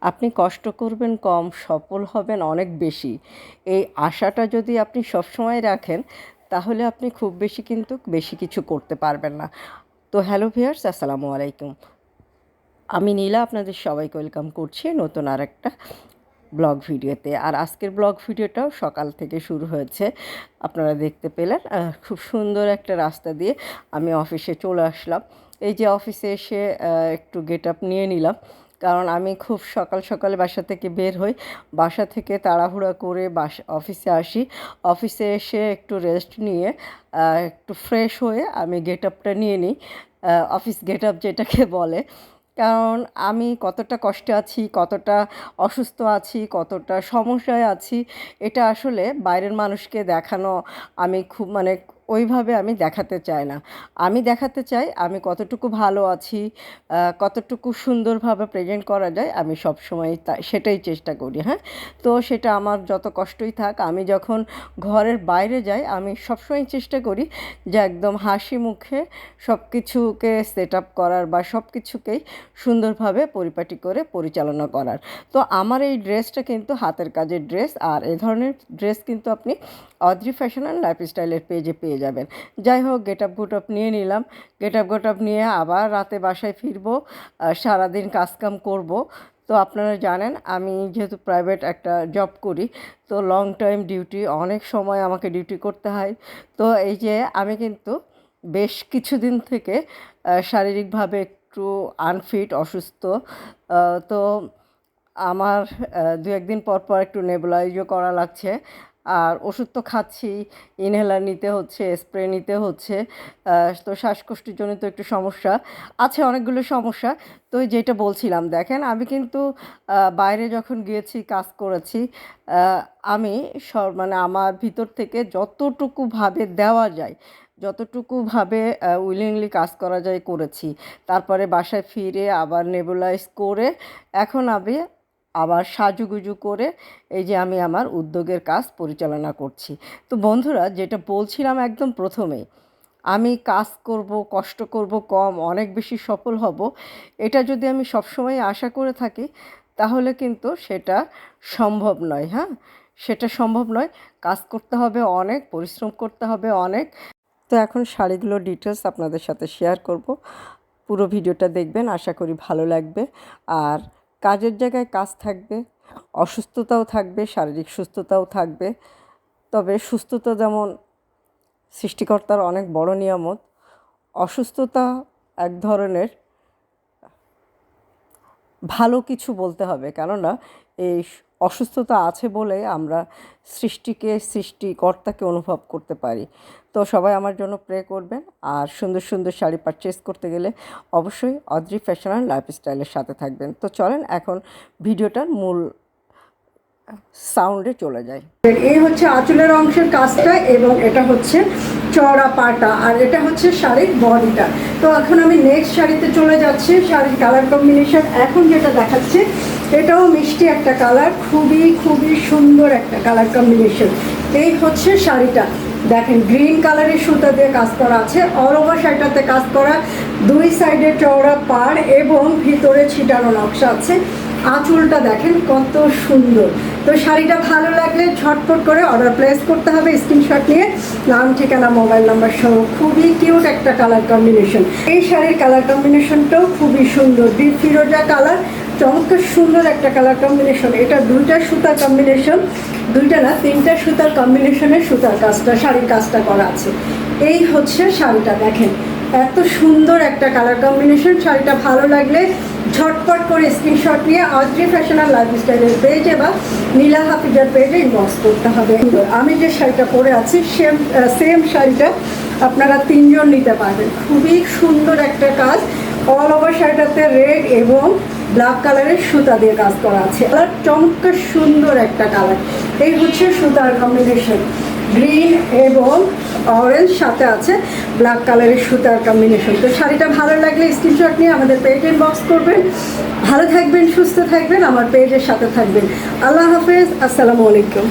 আপনি কষ্ট করবেন কম, সফল হবেন অনেক বেশি। এই আশাটা যদি আপনি সবসময় রাখেন, তাহলে আপনি খুব বেশি কিন্তু বেশি কিছু করতে পারবেন না। তো হ্যালো ভিউয়ার্স, আসসালামু আলাইকুম। আমি নীলা আপনাদের সবাইকে ওয়েলকাম করছি নতুন আরেকটা ব্লগ ভিডিওতে। আর আজকের ব্লগ ভিডিওটাও সকাল থেকে শুরু হয়েছে, আপনারা দেখতে পেলেন। খুব সুন্দর একটা রাস্তা দিয়ে আমি অফিসে চলে আসলাম। এই যে অফিসে এসে একটু গেট আপ নিয়ে নিলাম, কারণ আমি খুব সকাল সকালে বাসা থেকে বের হই, বাসা থেকে তাড়াহুড়া করে অফিসে আসি। অফিসে এসে একটু রেস্ট নিয়ে একটু ফ্রেশ হয়ে আমি গেট আপটা নিয়ে নিই, অফিস গেট আপ যেটাকে বলে। কারণ আমি কতটা কষ্টে আছি, কতটা অসুস্থ আছি, কতটা সমস্যায় আছি, এটা আসলে বাইরের মানুষকে দেখানো আমি খুব ওইভাবে আমি দেখাতে চাই না। আমি দেখাতে চাই আমি কতটুকু ভালো আছি, কতটুকু সুন্দরভাবে প্রেজেন্ট করা যায়, আমি সবসময় সেটাই চেষ্টা করি। হ্যাঁ, তো সেটা আমার যত কষ্টই থাক, আমি যখন ঘরের বাইরে যাই আমি সবসময় চেষ্টা করি যে একদম হাসি মুখে সব কিছুকে সেট আপ করার বা সব কিছুকেই সুন্দরভাবে পরিপাটি করে পরিচালনা করার। তো আমার এই ড্রেসটা কিন্তু হাতের কাজের ড্রেস, আর এই ধরনের ড্রেস কিন্তু আপনি অদ্রি ফ্যাশন অ্যান্ড লাইফস্টাইলের পেজে পেয়ে যাবেন। যাই হোক, গেট আপ নিয়ে নিলাম। গেট আপ নিয়ে আবার রাতে বাসায় ফিরবো, সারাদিন কাজকাম করব। তো আপনারা জানেন আমি যেহেতু প্রাইভেট একটা জব করি, তো লং টাইম ডিউটি, অনেক সময় আমাকে ডিউটি করতে হয়। তো এই যে আমি কিন্তু বেশ কিছুদিন থেকে শারীরিকভাবে একটু আনফিট, অসুস্থ। তো আমার দু একদিন পর পর একটু নেবুলাইজও করা লাগছে, আর ওষুধ তো খাচ্ছি, ইনহেলার নিতে হচ্ছে, স্প্রে নিতে হচ্ছে। তো শ্বাসকষ্টের তো একটু সমস্যা আছে, অনেকগুলো সমস্যা। তো যেটা বলছিলাম, দেখেন আমি কিন্তু বাইরে যখন গিয়েছি, কাজ করেছি, আমি আমার ভিতর থেকে যতটুকুভাবে দেওয়া যায়, যতটুকুভাবে উইলিংলি কাজ করা যায় করেছি। তারপরে বাসায় ফিরে আবার নেবুলাইজ করে এখন আমি আবার সাজুগুজু করে এই যে আমি আমার উদ্যোগের কাজ পরিচালনা করছি। তো বন্ধুরা, যেটা বলছিলাম একদম প্রথমেই, আমি কাজ করব, কষ্ট করব কম, অনেক বেশি সফল হব, এটা যদি আমি সবসময় আশা করে থাকি, তাহলে কিন্তু সেটা সম্ভব নয়। হ্যাঁ, সেটা সম্ভব নয়। কাজ করতে হবে অনেক, পরিশ্রম করতে হবে অনেক। তো এখন শাড়িগুলোর ডিটেলস আপনাদের সাথে শেয়ার করব। পুরো ভিডিওটা দেখবেন, আশা করি ভালো লাগবে। আর কাজের জায়গায় কাজ থাকবে, অসুস্থতাও থাকবে, শারীরিক সুস্থতাও থাকবে। তবে সুস্থতা যেমন সৃষ্টিকর্তার অনেক বড় নিয়ামত, অসুস্থতা এক ধরনের ভালো কিছু বলতে হবে। কেননা এই অসুস্থতা আছে বলে আমরা সৃষ্টিকর্তাকে অনুভব করতে পারি। তো সবাই আমার জন্য প্রে করবেন। আর সুন্দর সুন্দর শাড়ি পারচেস করতে গেলে অবশ্যই অদ্রি ফ্যাশন অ্যান্ড লাইফস্টাইলের সাথে থাকবেন। তো চলেন এখন ভিডিওটার মূল সাউন্ডে চলে যায়। এই হচ্ছে আঁচলের অংশের কাজটা, এবং এটা হচ্ছে চওড়া পাটা, আর এটা হচ্ছে শাড়ির বডিটা। তো এখন আমি নেক্সট শাড়িতে চলে যাচ্ছি। শাড়ির কালার কম্বিনেশন এখন যেটা দেখাচ্ছে, এটাও মিষ্টি একটা কালার, খুবই খুবই সুন্দর একটা কালার কম্বিনেশন। এই হচ্ছে শাড়িটা, দেখেন গ্রিন কালারের সুতা দিয়ে কাজ করা আছে, অল ওভার শাড়িটাতে কাজ করা, দুই সাইডে চওড়া পাড় এবং ভিতরে ছিটানো নকশা আছে। আঁচলটা দেখেন কত সুন্দর। তো শাড়িটা ভালো লাগলে ঝটপট করে অর্ডার প্লেস করতে হবে, স্ক্রিনশট নিয়ে নাম, ঠিকানা, মোবাইল নাম্বার সহ। খুবই কিউট একটা কালার কম্বিনেশন। এই শাড়ির কালার কম্বিনেশনটাও খুবই সুন্দর, ডিপ ফিরোজা কালার, চমৎকার সুন্দর একটা কালার কম্বিনেশন। এটা দুইটা সুতার কম্বিনেশন, দুইটা না তিনটা সুতার কম্বিনেশনের সুতার কাজটা, শাড়ির কাজটা করা আছে। এই হচ্ছে শাড়িটা, দেখেন এত সুন্দর একটা কালার কম্বিনেশন। শাড়িটা ভালো লাগলে ঝটপট করে স্ক্রিনশট নিয়ে অদ্রি ফ্যাশন অ্যান্ড লাইফস্টাইলের পেজে বা নীলা হাফিজার পেজে ইনবক্স করতে হবে। আমি যে শাড়িটা পরে আছি সেম শাড়িটা আপনারা তিনজন নিতে পারবেন। খুবই সুন্দর একটা কাজ, অল ওভার শাড়িটাতে রেড এবং ব্ল্যাক কালারের সুতা দিয়ে কাজ করা আছে। আর চমৎকার সুন্দর একটা কালার। এই হচ্ছে সুতার কম্বিনেশন, গ্রিন এবং অরেঞ্জ, সাথে আছে ব্ল্যাক কালারের সুতার কম্বিনেশন। তো শাড়িটা ভালো লাগলে স্ক্রিনশট নিয়ে আমাদের পেজে ইনবক্স করবেন। ভালো থাকবেন, সুস্থ থাকবেন, আমার পেজের সাথে থাকবেন। আল্লাহ হাফেজ, আসসালামু আলাইকুম।